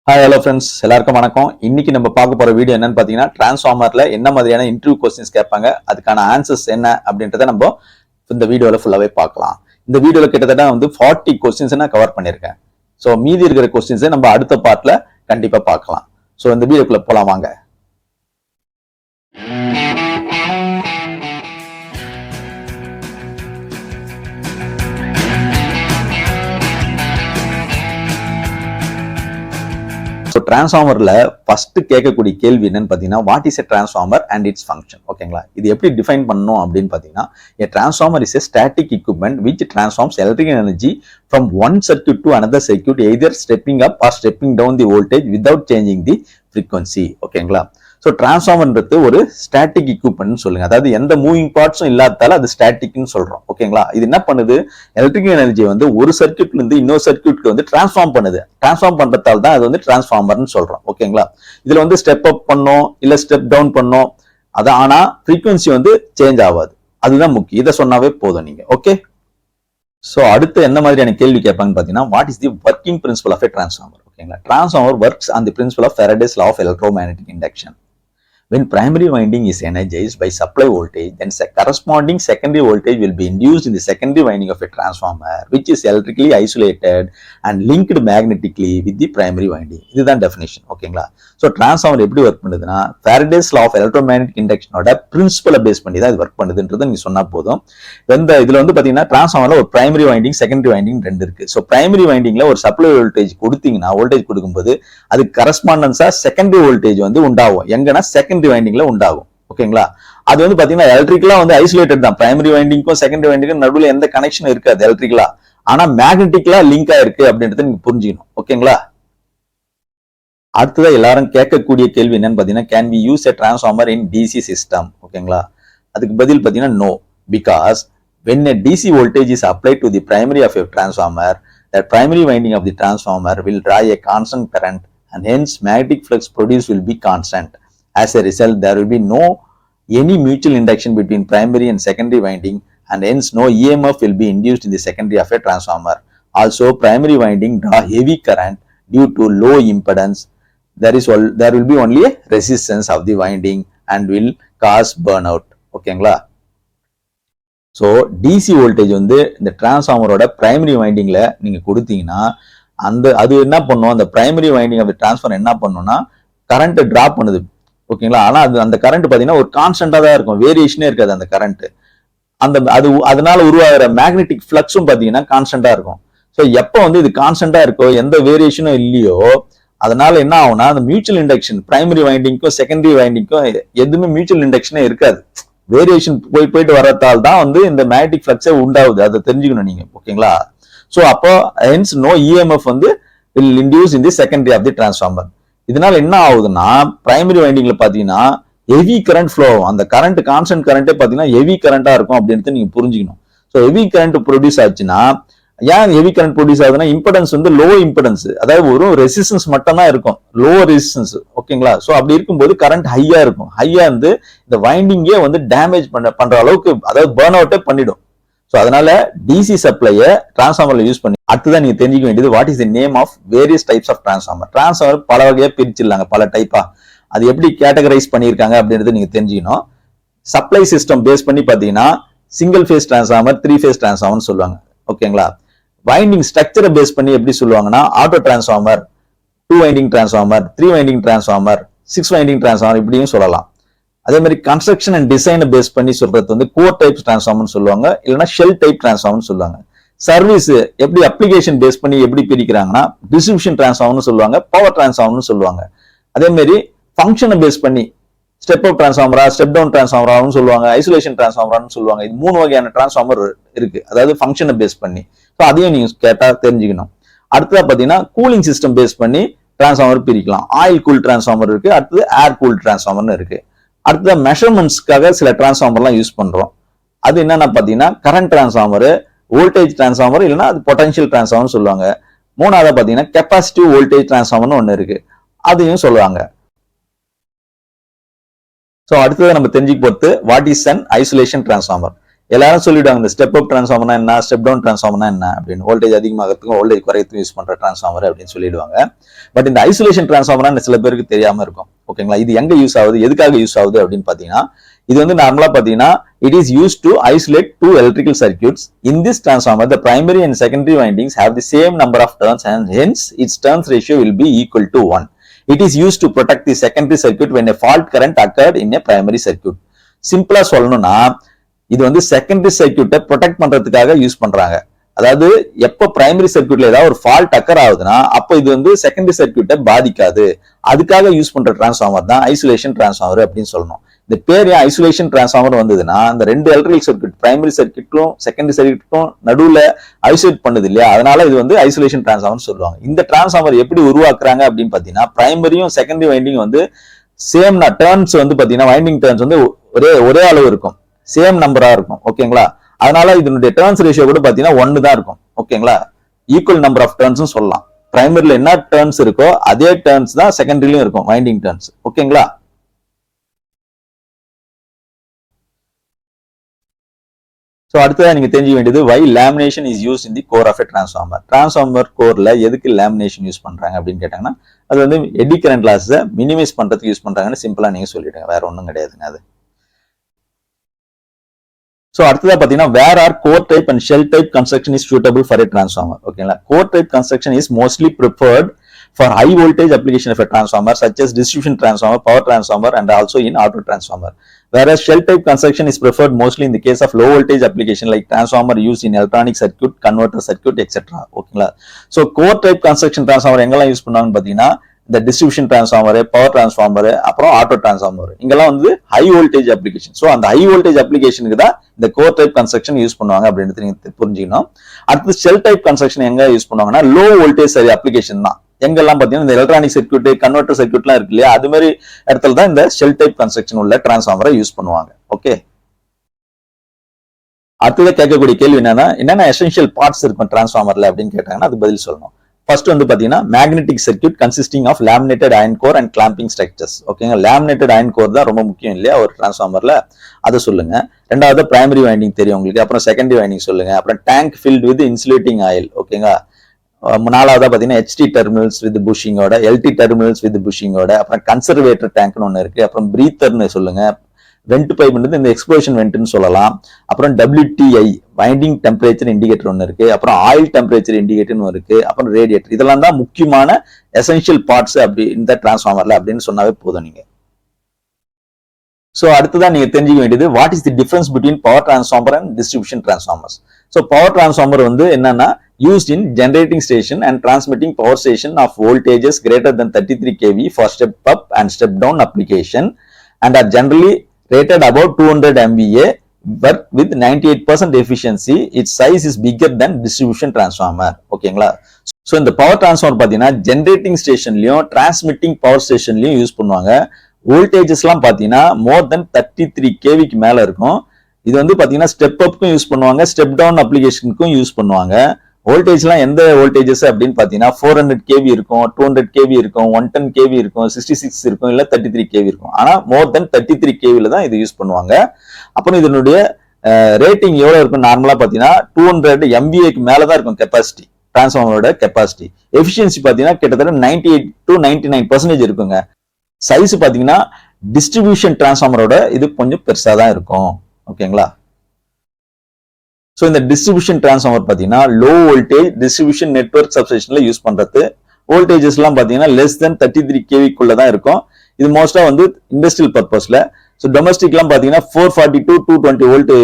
Hi hello friends, எல்லாருக்கும் வணக்கம். இன்னைக்கு நம்ம பார்க்க போற வீடியோ என்னன்னு பாத்தீங்கன்னா, டிரான்ஸ்ஃபார்மர்ல என்ன மாதிரியான இன்டர்வியூ கொஸ்டின்ஸ் கேட்பாங்க, அதுக்கான ஆன்சர்ஸ் என்ன அப்படின்றத நம்ம இந்த வீடியோல ஃபுல்லாவே பார்க்கலாம். இந்த வீடியோல கிட்டத்தட்ட 40 கொஸ்டின்ஸ் நான் கவர் பண்ணியிருக்கேன். ஸோ மீதி இருக்கிற கொஸ்டின்ஸை நம்ம அடுத்த பார்ட்ல கண்டிப்பா பார்க்கலாம். ஸோ இந்த வீடியோக்குள்ள போலாம் வாங்க. ஸோ டிரான்ஸ்ஃபார்மர்ல ஃபர்ஸ்ட் கேட்கக்கூடிய கேள்வி என்னன்னு பார்த்தீங்கன்னா, what is a transformer and its function. ஓகேங்களா, இது எப்படி டிஃபைன் பண்ணணும் அப்படின்னு பார்த்தீங்கன்னா, a transformer is a static equipment which transforms electrical energy from one circuit to another circuit, either stepping up or stepping down the voltage without changing the frequency. ஓகேங்களா, so டிரான்ஸ்ஃபார்மர்ன்றது ஒரு static equipment சொல்லுங்க. அதாவது எந்த moving பார்ட்ஸும் இல்லாததால அது ஸ்டாட்டிக்னு சொல்றோம். ஓகேங்களா, இது என்ன பண்ணுது, எலக்ட்ரிக்கல் எனர்ஜியை ஒரு சர்க்யூட்ல இருந்து இன்னொரு சர்க்யூட்க்கு டிரான்ஸ்ஃபார்ம் பண்ணுது. டிரான்ஸ்ஃபார்ம் பண்றதால தான் அது டிரான்ஸ்ஃபார்மர்னு சொல்றோம். ஓகேங்களா, இதுல ஸ்டெப் அப் பண்ணோம் இல்ல ஸ்டெப் டவுன் பண்ணோம், அது ஆனா ஃப்ரீக்வன்சி சேஞ்ச் ஆகாது. அதுதான் முக்கியம். இதை சொன்னாவே போதும் நீங்க. ஓகே, ஸோ அடுத்து என்ன மாதிரியான கேள்வி கேட்பாங்கன்னு பார்த்தீங்கன்னா, what is the working principle of a transformer. ஓகேங்களா, transformer works on the principle of Faraday's law of electromagnetic induction. When primary winding is energized by supply voltage, then corresponding secondary voltage will be induced in the secondary winding of a transformer, which is electrically isolated and linked magnetically with the primary winding. இதுதான் definition. ஓகேங்களா, so transformer எப்படி work பண்ணுதுன்னா, Faraday's law of electromagnetic induction பிரின்சிபலை base பண்ணி தான் இது work பண்ணுதுன்றது நீங்க சொன்னா போதும். இதுல பாத்தீங்கன்னா டிரான்ஸ்ஃபார்மர்ல ஒரு பிரைமரி வைண்டிங் செகண்டரி வைண்டிங் ரெண்டு இருக்கு. ஸோ பிரைமரி வைண்டிங்ல ஒரு சப்ளை வோல்டேஜ் கொடுத்தீங்கன்னா, வோல்டேஜ் கொடுக்கும்போது அது கரஸ்பாண்டன்ஸா செகண்டரி வோல்டேஜ் உண்டாகும். எங்கன்னா செகண்டரி வைண்டிங்ல உண்டாகும். ஓகேங்களா, அது பாத்தீங்கன்னா எலக்ட்ரிக்கலா ஐசோலேட்டட் தான். பிரைமரி வைண்டிங்க்கும் செகண்டரி வைண்டிங்க்கும் நடுவில் எந்த கனெக்ஷன் இருக்காது எலக்ட்ரிக்கலா. ஆனா மேக்னெட்டிக்கலா லிங்க் ஆயிருக்கு அப்படின்றத நீங்க புரிஞ்சுக்கணும். ஓகேங்களா, அடுத்ததான் எல்லாரும் கேட்கக்கூடிய கேள்வி என்னன்னு பாத்தீங்கன்னா, can we use a transformer in DC system. ஓகேங்களா, அதுக்கு பதில் பாத்தீங்கன்னா no, because when a DC voltage is applied to the primary of a transformer, the primary winding of the transformer will draw a constant current and hence magnetic flux produced will be constant. As a result, there will be no any mutual induction between primary and secondary winding, and hence no EMF will be induced in the secondary of a transformer. Also, primary winding draw heavy current due to low impedance. There will be only a resistance of the winding and will cause burnout. ஓகேங்களா, so DC voltage இந்த டிரான்ஸ்ஃபார்மரோட primary வைண்டிங்ல நீங்க கொடுத்தீங்கன்னா, அது என்ன பண்ணும், அந்த primary winding of transformer என்ன பண்ணும்னா கரண்ட் டிராப் பண்ணுது. ஓகேங்களா, ஆனா அந்த கரண்ட் பாத்தீங்கன்னா ஒரு கான்ஸ்டன்டா தான் இருக்கும், வேரியேஷனே இருக்காது அந்த கரண்ட். அதனால உருவாகிற மேக்னெட்டிக் ஃபிளக்ஸும் பாத்தீங்கன்னா கான்ஸ்டன்டா இருக்கும். ஸோ எப்போ இது கான்ஸ்டன்டா இருக்கோ, எந்த வேரியேஷனும் இல்லையோ, அதனால என்ன ஆகும்னா அந்த மியூச்சுவல் இண்டக்ஷன் பிரைமரி வைண்டிங்க்கும் செகண்டரி வைண்டிங்க்கும் எதுவுமே மியூச்சுவல் இண்டக்ஷனே இருக்காது. வேரியேஷன் போயிட்டு வரதால் தான் இந்த மேக்னெட்டிக் ஃபிளக்ஸே உண்டாகுது. அதை தெரிஞ்சுக்கணும் நீங்க. ஓகேங்களா, ஸோ அப்போ hence no EMF will induce in the secondary of the transformer. இதனால என்ன ஆகுதுன்னா, பிரைமரி வைண்டிங்ல பாத்தீங்கன்னா ஹெவி கரண்ட் ஃப்ளோ ஆகும். அந்த கரண்ட் கான்ஸ்டன்ட் கரண்டே பாத்தீங்கன்னா ஹெவி கரண்டா இருக்கும் அப்படின்றது நீங்க புரிஞ்சுக்கணும். ஸோ ஹெவி கரண்ட் ப்ரொடியூஸ் ஆச்சுன்னா, ஏன் ஹெவி கரண்ட் ப்ரொடியூஸ் ஆகுதுன்னா, இம்படன்ஸ் லோ இம்படன்ஸ், அதாவது ஒரு ரெசிஸ்டன்ஸ் மட்டும் தான் இருக்கும், லோ ரெசிஸ்டன்ஸ். ஓகேங்களா, ஸோ அப்படி இருக்கும்போது கரண்ட் ஹையா இருக்கும். ஹையா இந்த வைண்டிங்கே டேமேஜ் பண்ற அளவுக்கு, அதாவது பர்ன் அவுட்டே பண்ணிடும். ஸோ அதனால டிசி சப்ளையை டிரான்ஸ்ஃபார்மர்ல யூஸ் பண்ணி அடுத்ததான் நீங்க தெரிஞ்சுக்க வேண்டியது, what is the name of various types of transformer. Transformer பல வகையா பிரிச்சிடலாங்க, பல டைப்பா. அது எப்படி கேட்டகரைஸ் பண்ணியிருக்காங்க அப்படின்றது நீங்க தெரிஞ்சுக்கணும். சப்ளை சிஸ்டம் பேஸ் பண்ணி பாத்தீங்கன்னா single phase transformer, 3 phase transformer சொல்லுவாங்க. ஓகேங்களா, வைண்டிங் ஸ்ட்ரக்சரை பேஸ் பண்ணி எப்படி சொல்லுவாங்கன்னா, auto transformer, 2 winding transformer, 3 winding transformer, 6 winding transformer இப்படியும் சொல்லலாம். அதே மாதிரி கன்ஸ்ட்ரக்ஷன் அண்ட் டிசைனை பேஸ் பண்ணி சொல்றது கோர் டைப் டிரான்ஸ்ஃபார்மர் சொல்லுவாங்க, இல்லைன்னா ஷெல் டைப் டிரான்ஸ்ஃபார்மர் சொல்லுவாங்க. சர்வீஸ் எப்படி அப்ளிகேஷன் பேஸ் பண்ணி எப்படி பிரிக்கிறாங்கன்னா, டிஸ்ட்ரிபியூஷன் டிரான்ஸ்ஃபார்மர் சொல்லுவாங்க, பவர் டிரான்ஸ்ஃபார்மர் சொல்லுவாங்க. அதே மாதிரி ஃபங்க்ஷனை பேஸ் பண்ணி ஸ்டெப் அப் டிரான்ஸ்ஃபார்மரா, ஸ்டெப் டவுன் டிரான்ஸ்ஃபார்மரான்னு சொல்லுவாங்க, ஐசோலேஷன் டிரான்ஸ்ஃபார்மரான்னு சொல்லுவாங்க. இது 3 வகையான டிரான்ஸ்ஃபார்மர் இருக்கு, அதாவது ஃபங்க்ஷனை பேஸ் பண்ணி. ஸோ அதையும் நீங்க கேட்டா தெரிஞ்சுக்கணும். அடுத்ததா பாத்தீங்கன்னா கூலிங் சிஸ்டம் பேஸ் பண்ணி டிரான்ஸ்ஃபார்மர் பிரிக்கலாம். ஆயில் கூல் டிரான்ஸ்ஃபார்மர் இருக்கு, அடுத்தது ஏர் கூல் டிரான்ஸ்ஃபார்மர்னு இருக்கு. அடுத்தது மெஷர்மெண்ட்ஸ்க்காக சில டிரான்ஸ்ஃபார்மர்லாம் யூஸ் பண்றோம். அது என்னன்னா பாத்தீங்கன்னா கரண்ட் டிரான்ஸ்ஃபார்மர், வோல்டேஜ் டிரான்ஸ்ஃபார்மர், இல்லைன்னா அது பொட்டன்ஷியல் டிரான்ஸ்ஃபார்மர் சொல்லுவாங்க. மூணாவதா பாத்தீங்கன்னா கெப்பாசிட்டிவ் வோல்டேஜ் டிரான்ஸ்ஃபார்மர்னு ஒன்னு இருக்கு, அதையும் சொல்லுவாங்க. ஸோ அடுத்தது நம்ம தெரிஞ்சுக்க போறது, what is an isolation transformer. எல்லாரும் சொல்லிடுவாங்க இந்த ஸ்டெப் அப் டிரான்ஸ்ஃபார்மர்னா என்ன, ஸ்டெப் டவுன் டிரான்ஸ்ஃபார்மர்னா என்ன அப்படின்னு. வோல்டேஜ் அதிகமாகிறதுக்கும் வோல்டேஜ் குறையத்துக்கும் யூஸ் பண்ற டிரான்ஸ்ஃபார்மர் அப்படின்னு சொல்லிடுவாங்க. பட் இந்த ஐசோலேஷன் டிரான்ஸ்ஃபார்மர்னா சில பேருக்கு தெரியாம இருக்கும். ஓகேங்களா, இது எங்க யூஸ் ஆகுது, எதுக்காக யூஸ் ஆகுது அப்படின்னு பாத்தீங்கன்னா, இது வந்து நார்மலா பாத்தீங்கன்னா it is use to isolate two electrical circuits. In this transformer the primary and secondary windings have the same number of turns and hence its turns ratio will be equal to 1. It is used to protect the secondary circuit when a fault current occurred in a primary circuit. சிம்பிளா சொல்லணும்னா இது வந்து secondary சர்க்யூட்டை protect பண்றதுக்காக use பண்றாங்க. அதாவது எப்ப primary சர்க்யூட்ல ஏதாவது ஒரு ஃபால்ட் அக்கர் ஆகுதுன்னா அப்ப இது வந்து செகண்டரி சர்க்யூட்டை பாதிக்காது. அதுக்காக யூஸ் பண்ற டிரான்ஸ்ஃபார்மர் தான் ஐசோலேஷன் டிரான்ஸ்ஃபார்மர் அப்படின்னு சொல்லணும். இந்த பேர் ஏன் ஐசோலேஷன் டிரான்ஸ்ஃபார்மர் வந்ததுன்னா, அந்த ரெண்டு எலக்ட்ரிக்கல் சர்க்யூட் பிரைமரி சர்க்யூட்டும் செகண்டரி சர்க்யூட்டும் நடுவுல ஐசோலேட் பண்ணுது இல்லையா, அதனால இது வந்து ஐசோலேஷன் டிரான்ஸ்ஃபார்மர் சொல்லுவாங்க. இந்த டிரான்ஸ்ஃபார்மர் எப்படி உருவாக்குறாங்க அப்படின்னு பாத்தீங்கன்னா, பிரைமரியும் செகண்டரி வைண்டிங் வந்து சேம் டர்ன்ஸ் வந்து பாத்தீங்கன்னா வைண்டிங் டர்ன்ஸ் வந்து ஒரே அளவு இருக்கும், சேம் நம்பரா இருக்கும். ஓகேங்களா, அதனால இதனுடைய டர்ன்ஸ் ரேஷியோ கூட பாத்தீங்கன்னா 1 தான் இருக்கும். ஓகேங்களா, ஈக்குவல் நம்பர் ஆஃப் டர்ன்ஸ் சொல்லலாம். பிரைமரில என்ன டர்ன்ஸ் இருக்கோ அதே டர்ன்ஸ் தான் செகண்டரியிலும் இருக்கும், வைண்டிங் டர்ன்ஸ். ஓகேங்களா, சோ அடுத்ததா நீங்க தெரிஞ்சுக்க வேண்டியது why lamination is used in the core of a transformer. Transformer கோர்ல எதுக்கு லேமினேஷன் யூஸ் பண்றாங்க அப்படின்னு கேட்டாங்கன்னா, அது வந்து எடி கரண்ட் லாஸை மினிமைஸ் பண்றதுக்கு யூஸ் பண்றாங்கன்னு சிம்பிளா நீங்க சொல்லிடுங்க, வேற ஒன்றும் கிடையாதுங்க அது. சோ அடுத்ததா பாத்தீங்கன்னா where are core type and shell type construction is suitable for a transformer. ஓகேங்களா, core type construction is mostly preferred for high voltage application of a transformer such as distribution transformer, power transformer and also in auto transformer, whereas shell type construction is preferred mostly in the case of low voltage application like transformer used in electronic circuit, converter circuit etc. ஓகேங்களா, so core type construction transformer எங்கெல்லாம் use பண்ணுவாங்கன்னு பாத்தீங்கன்னா, இந்த distribution transformer, power transformer, அப்புறம் auto transformer, இங்கெல்லாம் வந்து high voltage application. So அந்த high voltage அப்ளிகேஷனுக்கு தான் இந்த கோர் டைப் கன்ஸ்ட்ரக்ஷன் யூஸ் பண்ணுவாங்க அப்படின்றது நீங்க புரிஞ்சுக்கணும். அடுத்து ஷெல் டைப் கன்ஸ்ட்ரக்ஷன் எங்க யூஸ் பண்ணுவாங்கன்னா, லோ வோல்டேஜ் சரி அப்ளிகேஷன் தான். எங்கெல்லாம் பாத்தீங்கன்னா இந்த எலக்ட்ரானிக் சர்க்யூட், கன்வெர்டர் சர்க்யூட்லாம் இருக்கு இல்லையா, அது மாதிரி இடத்துல தான் இந்த ஷெல் டைப் கன்ஸ்ட்ரக்ஷன் உள்ள டிரான்ஸ்ஃபார்மரை யூஸ் பண்ணுவாங்க. ஓகே, அடுத்தது கேட்கக்கூடிய கேள்வி என்னன்னா எசென்ஷியல் பார்ட்ஸ் இருக்கும் டிரான்ஸ்ஃபார்மர்ல அப்படின்னு கேட்டாங்கன்னா அது பதில் சொல்லணும். ஃபர்ஸ்ட் வந்து பாத்தீங்கன்னா magnetic circuit consisting of laminated iron core and clamping structures. ஓகேங்க, லேமினேட்டட் அயன் கோர் தான் ரொம்ப முக்கியம் இல்லையா ஒரு டிரான்ஸ்ஃபார்மர்ல, அதை சொல்லுங்க. ரெண்டாவது பிரைமரி வைண்டிங் தெரியும் உங்களுக்கு, அப்புறம் செகண்டரி வைண்டிங் சொல்லுங்க, அப்புறம் tank filled with insulating oil. ஓகேங்க, நாலாவதா பாத்தீங்கன்னா HT டெர்மினல்ஸ் வித் புஷிங்கோட, LT டெர்மினல்ஸ் வித் புஷிங்கோட, அப்புறம் கன்சர்வேட்டர் டேங்க்னு ஒன்று இருக்கு, அப்புறம் பிரீத்தர்னு சொல்லுங்க, வெண்ட் பைப்ன்றது இந்த எக்ஸ்ப்ளோஷன் வெண்ட்னு சொல்லலாம், அப்புறம் WTI வைண்டிங் டெம்பரேச்சர் இண்டிகேட்டர் ஒன்று இருக்கு, அப்புறம் ஆயில் டெம்பரேச்சர் இண்டிகேட்டர்னு இருக்கு, அப்புறம் ரேடியேட்டர். இதெல்லாம் தான் முக்கியமான எசென்ஷியல் பார்ட்ஸ் அப்படி இந்த டிரான்ஸ்ஃபார்மர்ல அப்படின்னு சொன்னாவே போதும் நீங்க. சோ அடுத்ததான் நீங்க தெரிஞ்சுக்க வேண்டியது what is the difference between power transformer and distribution transformers. So power transformer வந்து என்னன்னா used in generating station and transmitting power station of voltages greater than 33 kV for step up and step down application and are generally rated above 200 MVA but with 98% efficiency. Its size is bigger than distribution transformer. ஓகேங்களா, so இந்த power transformer பார்த்தீங்கன்னா generating ஸ்டேஷன்லையும் transmitting power ஸ்டேஷன்லையும் use பண்ணுவாங்க. வோல்டேஜஸ்லாம் பார்த்தீங்கன்னா மோர் தென் 33 kVக்கு மேல இருக்கும். இது வந்து பார்த்தீங்கன்னா ஸ்டெப் அப்க்கும் யூஸ் பண்ணுவாங்க, ஸ்டெப் டவுன் அப்ளிகேஷனுக்கும் யூஸ் பண்ணுவாங்க. வோல்டேஜ்லாம் எந்த வோல்டேஜஸ் அப்படின்னு பார்த்தீங்கன்னா 400 kV இருக்கும், 200 kV இருக்கும், 110 kV இருக்கும், 66 இருக்கும், இல்லை 33 kV இருக்கும். ஆனால் மோர் தென் 33 kVல தான் இது யூஸ் பண்ணுவாங்க. அப்புறம் இதனுடைய ரேட்டிங் எவ்வளோ இருக்கும் நார்மலாக பார்த்தீங்கன்னா 200 MVAக்கு மேலே தான் இருக்கும் கெப்பாசிட்டி, டிரான்ஸ்ஃபார்மரோட கெப்பாசிட்டி. எஃபிஷியன்சி பார்த்தீங்கன்னா கிட்டத்தட்ட 98 to 99% இருக்குங்க. சைஸ் பார்த்தீங்கன்னா டிஸ்ட்ரிபியூஷன் டிரான்ஸ்ஃபார்மரோட இது கொஞ்சம் பெருசாக தான் இருக்கும். ஓகேங்களா, ஸோ இந்த டிஸ்ட்ரிபியூஷன் டிரான்ஸ்ஃபார்மர் பார்த்தீங்கன்னா லோ வோல்டேஜ் டிஸ்ட்ரிபியூஷன் நெட்வொர்க் சப்ஸ்டேஷன்ல யூஸ் பண்றது. வோல்டேஜஸ்லாம் பார்த்தீங்கன்னா லெஸ் தென் 33 kVக்குள்ள தான் இருக்கும். இது மோஸ்டா வந்து இண்டஸ்ட்ரியல் பர்பஸ்ல. ஸோ டொமஸ்டிக்லாம் பார்த்தீங்கன்னா 440 to 220 வோல்ட்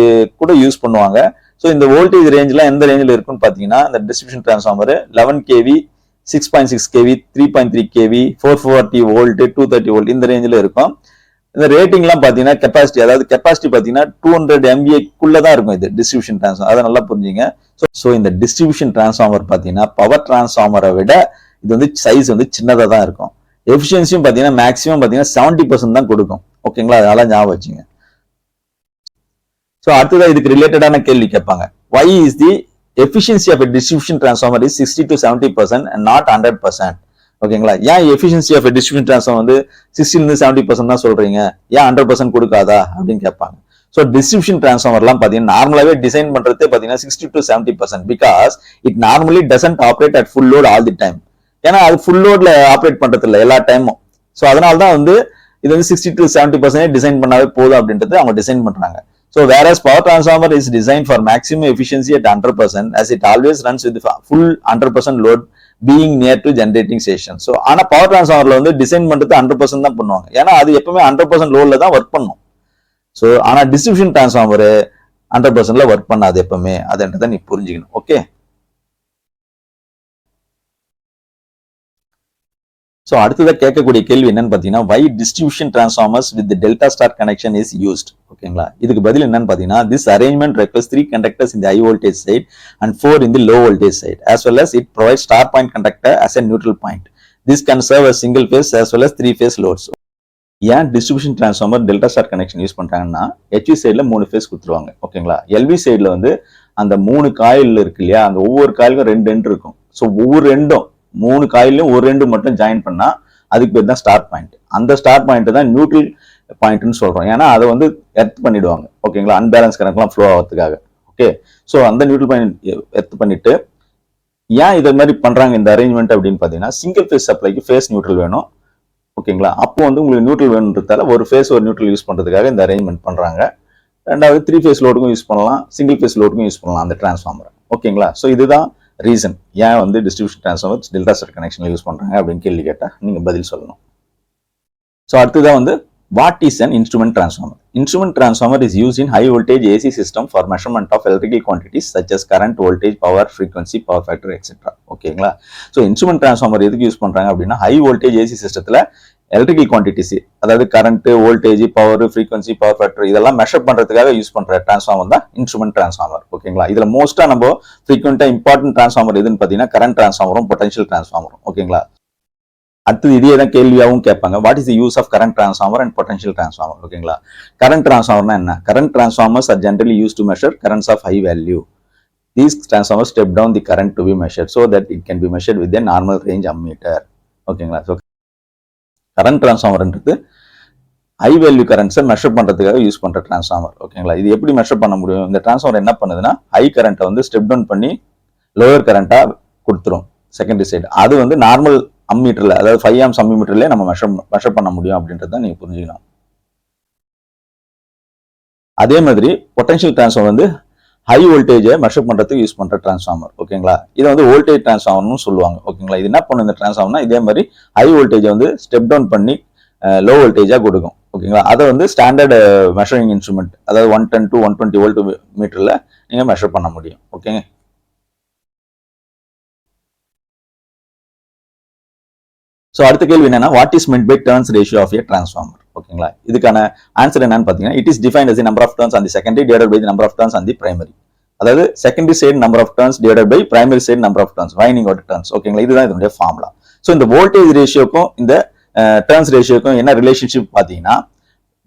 கூட யூஸ் பண்ணுவாங்க. ஸோ இந்த வோல்டேஜ் ரேஞ்ச்லாம் எந்த ரேஞ்சில் இருக்குன்னு பார்த்தீங்கன்னா இந்த distribution transformer 11 kV, 6.6 kV, 3.3 kV, 440 volt, 230 volt இந்த ரேஞ்சில் இருக்கும். இந்த ரேட்டிங்லாம் பார்த்தீங்கன்னா கெப்பாசிட்டி, அதாவது கெப்பாசிட்டி பார்த்தீங்கன்னா 200 MVAக்குள்ள தான் இருக்கும் இது டிஸ்ட்ரிபியூஷன் டிரான்ஸ்ஃபார்மர். அதை நல்லா புரிஞ்சுங்க. ஸோ இந்த டிஸ்ட்ரிபியூஷன் டிரான்ஸ்ஃபார்மர் பார்த்தீங்கன்னா பவர் டிரான்ஸ்ஃபார்மரை விட இது வந்து சைஸ் வந்து சின்னதாக தான் இருக்கும். எஃபிஷியன்சியும் பார்த்தீங்கன்னா மேக்ஸிமம் பார்த்தீங்கன்னா 70% தான் கொடுக்கும். ஓகேங்களா, அதனால ஞாபகம் வச்சுங்க. ஸோ அடுத்ததான் இதுக்கு ரிலேட்டடான கேள்வி கேட்பாங்க. why is the efficiency of a distribution transformer is 60 to 70% and not 100%? ஓகேங்களா, ஏன் எஃபிஷியன்சி ஆஃப் டிஸ்ட்ரிபியூஷன் டிரான்ஸ்ஃபார்மர் வந்து 60 to 70% தான் சொல்றீங்க, ஏன் 100% கொடுக்காதா அப்படின்னு கேட்பாங்க. ஸோ டிஸ்ட்ரிபியூஷன் டிரான்ஸ்ஃபார்மர்லாம் பார்த்தீங்கன்னா நார்மலாகவே டிசைன் பண்ணுறதே பார்த்தீங்கன்னா 60 to 70% because it normally doesn't operate at full load all the time. ஏன்னா அது ஃபுல் லோட்ல ஆப்ரேட் பண்றது இல்லை எல்லா டைமும். ஸோ அதனால தான் வந்து இது வந்து 60 to 70% டிசைன் பண்ணாவே போதும் அப்படின்றது அவங்க டிசைன் பண்றாங்க. So various power transformer is design for maximum efficiency at 100% as it always runs with full 100% load being near to generating station. So ஆனா பவர் டிரான்ஸ்ஃபார்மர்ல வந்து டிசைன் பண்றது 100% தான் பண்ணுவாங்க. ஏன்னா அது எப்பவுமே 100% லோட்ல தான் ஒர்க் பண்ணும். ஸோ ஆனா டிஸ்ட்ரிபியூஷன் டிரான்ஸ்ஃபார்மர் 100%ல ஒர்க் பண்ணாது எப்பவுமே, அதுன்றதை நீ புரிஞ்சுக்கணும். ஓகே, ஸோ அடுத்ததாக கேட்கக்கூடிய கேள்வி என்னன்னு பார்த்தீங்கன்னா why distribution transformers with delta star connection is used. ஓகேங்களா, இதுக்கு பதில் என்னன்னு பார்த்தீங்கன்னா this arrangement requires 3 conductors in the high voltage side and 4 in the low voltage side as well as it provides star point conductor as a neutral point. This can serve as single phase as well as 3 phase loads. ஏன் distribution transformer delta star connection use பண்றாங்கன்னா HV சைடில் 3 face கொடுத்துருவாங்க. ஓகேங்களா, LV சைடில் வந்து அந்த 3 coil இருக்கு இல்லையா, அந்த ஒவ்வொரு காயிலுக்கும் 2 எண்ட் இருக்கும். ஸோ ஒவ்வொரு ரெண்டும் 3 காயிலையும் ஒரு ரெண்டு மட்டும் ஜாயின் பண்ணா அதுக்கு பேர் தான் ஸ்டார் பாயிண்ட். அந்த ஸ்டார் பாயிண்ட் தான் நியூட்ரல் பாயிண்ட்னு சொல்றோம். ஏன்னா அதை வந்து எர்த் பண்ணிடுவாங்க. ஓகேங்களா, அன்பேலன்ஸ் கணக்கெல்லாம் ஃப்ளோ ஆகிறதுக்காக. ஓகே, ஸோ அந்த நியூட்ரல் பாயிண்ட் எர்த் பண்ணிட்டு ஏன் இதை மாதிரி பண்றாங்க இந்த அரேஞ்ச்மெண்ட் அப்படின்னு பார்த்தீங்கன்னா சிங்கிள் ஃபேஸ் சப்ளைக்கு ஃபேஸ் நியூட்ரல் வேணும். ஓகேங்களா, அப்போ வந்து உங்களுக்கு நியூட்ரல் வேணுன்றதால ஒரு ஃபேஸ் ஒரு நியூட்ரல் யூஸ் பண்றதுக்காக இந்த அரேஞ்ச்மெண்ட் பண்றாங்க. ரெண்டாவது 3 ஃபேஸ் லோடுக்கும் யூஸ் பண்ணலாம், சிங்கிள் ஃபேஸ் லோடுக்கும் யூஸ் பண்ணலாம் அந்த டிரான்ஸ்ஃபார்மரை. ஓகேங்களா, ஸோ இதுதான் ரீசன் ஏன் வந்து டிஸ்ட்ரிபியூஷன் டிரான்ஸ்ஃபார்மர் டெல்டா ஸ்டார் கனெக்ஷன்ல யூஸ் பண்றாங்க அப்படின்னு கேள்வி கேட்டா நீங்க பதில் சொல்லணும். ஸோ அடுத்ததான் வந்து what is an instrument transformer. Instrument transformer is use in high voltage AC system for measurement of electrical quantities such as current, voltage, power, frequency, power factor etcetera. ஓகேங்களா, ஸோ இன்ஸ்ட்ருமெண்ட் டிரான்ஸ்ஃபார்மர் எதுக்கு use பண்றாங்க அப்படின்னா high voltage AC சிஸ்டத்துல electrical quantities அதாவது current, voltage, power, frequency, power factor இதெல்லாம் measure பண்றதுக்காக use பண்ற transformer தான் இன்ஸ்ட்ருமெண்ட் டிரான்ஸ்ஃபார்மர். ஓகேங்களா, இதுல மோஸ்டா நம்ம ஃப்ரீக்வெண்டா இம்பார்ட்டன்ட் டிரான்ஸ்ஃபார்மர் எதுன்னு பாத்தீங்கன்னா கரண்ட் டிரான்ஸ்ஃபார்மரும் பொட்டன்ஷியல் டிரான்ஸ்ஃபார்மரும். ஓகேங்களா, அடுத்தது இதே தான் கேள்வியாகவும் கேட்பாங்க what is the use of current transformer and potential transformer. ஓகேங்களா, கரண்ட் டிரான்ஸ்ஃபார்மர்னா என்ன? Current transformers are generally use to measure currents of high value. These transformers step down the current to be measured so that it can be measured with a normal range ammeter. ஓகேங்களா, so current டிரான்ஸ்ஃபார்மர்ன்றது high value கரண்ட்ஸை measure பண்றதுக்காக use பண்ற transformer. ஓகேங்களா, இது எப்படி measure பண்ண முடியும்? இந்த டிரான்ஸ்ஃபார்மர் என்ன பண்ணுதுன்னா ஹை கரண்ட்டை வந்து ஸ்டெப் டவுன் பண்ணி லோவர் கரண்டா கொடுத்துரும் செகண்டரி சைடு. அது வந்து நார்மல் அம்மீட்டர்ல அதாவது 5 amps அம்மீட்டர்ல நம்ம மெஷர் பண்ண முடியும் அப்படின்றத நீங்க புரிஞ்சுக்கணும். அதே மாதிரி பொட்டன்ஷியல் டிரான்ஸ்ஃபார்மர் வந்து ஹை வோல்டேஜை மெஷர் பண்றதுக்கு யூஸ் பண்ற டிரான்ஸ்ஃபார்மர். ஓகேங்களா, இது வந்து வோல்டேஜ் டிரான்ஸ்ஃபார்மர்னு சொல்லுவாங்க. ஓகேங்களா, இது என்ன பண்ணும் இந்த டிரான்ஸ்ஃபார்மர்னா இதே மாதிரி ஹை வோல்டேஜை வந்து ஸ்டெப் டவுன் பண்ணி லோ வோல்டேஜா கொடுக்கும். ஓகேங்களா, அதை வந்து ஸ்டாண்டர்ட் மெஷரிங் இன்ஸ்ட்ருமெண்ட் அதாவது 110 to 120 வோல்ட் மீட்டர்ல நீங்க மெஷர் பண்ண முடியும். ஓகேங்க, ஸோ அடுத்த கேள்வி என்னன்னா what is meant by turns ratio of a transformer. ஓகேங்களா, இதுக்கான ஆன்சர் என்னன்னு பாத்தீங்கன்னா it is defined as the number of turns on the secondary divided by the number of turns on the primary. அதாவது secondary side number of turns divided by primary side number of turns winding ஓட turns. ஓகேங்களா, இதுதான் இதனுடைய formula. So இந்த voltage ரேஷியோக்கும் இந்த turns ரேஷியோக்கும் என்ன relationship பாத்தீங்கன்னா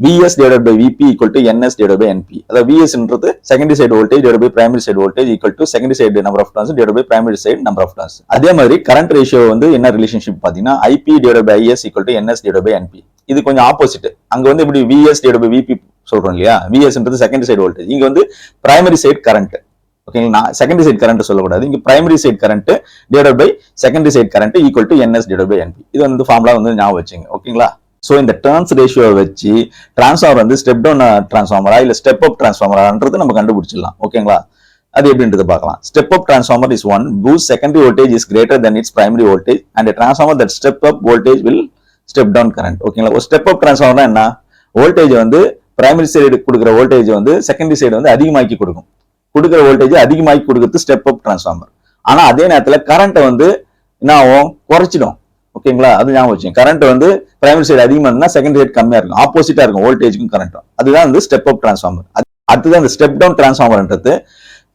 VS divided by VP equal to NS divided by NP. அதாவது VSன்றது secondary side voltage divided by primary side voltage equal to secondary side number of turns divided by primary side number of turns. அதே மாதிரி current ratio வந்து என்ன relationship பாத்தீங்கன்னா IP divided by IS equal to NS divided by NP. இது கொஞ்சம் opposite. அங்க வந்து இப்படி VS divided by VP சொல்றோம் இல்லையா, VSன்றது செகண்டரி சைடு வோல்டேஜ், இங்க வந்து பிரைமரி சைடு கரண்ட். ஓகேங்களா, செகண்டரி சைடு கரண்ட் சொல்லக்கூடாது, இங்க primary side current divided by secondary side current equal to NS divided by NP. இது வந்து ஃபார்முலா வந்து ஞாபகம் வச்சுங்க. ஓகேங்களா, ஸோ இந்த டர்ன்ஸ் ரேஷியோ வச்சு டிரான்ஸ்ஃபார்மர் வந்து ஸ்டெப் டவுன் டிரான்ஸ்ஃபார்மரா இல்ல ஸ்டெப் அப் டிரான்ஸ்ஃபார்மரான்றது நம்ம கண்டுபிடிச்சிடலாம். ஓகேங்களா, அது எப்படின்றது பார்க்கலாம். Step up transformer is one whose secondary voltage is greater than its primary voltage and a transformer that step up voltage will step down current. ஓகேங்களா, ஒரு ஸ்டெப் அப் டிரான்ஸ்ஃபார்மர்னா என்ன? Voltage வந்து பிரைமரி சைடு கொடுக்குற வோல்டேஜ் வந்து secondary side வந்து அதிகமாக்கி கொடுக்கும். கொடுக்குற voltage அதிகமாக்கி கொடுக்குறது ஸ்டெப் அப் டிரான்ஸ்ஃபார்மர். ஆனா அதே நேரத்துல கரண்ட்டை வந்து என்ன ஆகும்? குறைச்சிடும். ஓகேங்களா, அது ஞாபகம் வச்சுங்க. கரண்ட் வந்து பிரைமரி சைடு அதிகமா இருந்தா செகண்டரி சைடு கம்மியா இருக்கும், ஆப்போசிட்டா இருக்கும் வோல்டேஜுக்கும் கரண்ட்டும். அதுதான் வந்து ஸ்டெப் அப் டிரான்ஸ்ஃபார்மர். அடுத்தது அந்த ஸ்டெப் டவுன் டிரான்ஸ்ஃபார்மர்ன்றது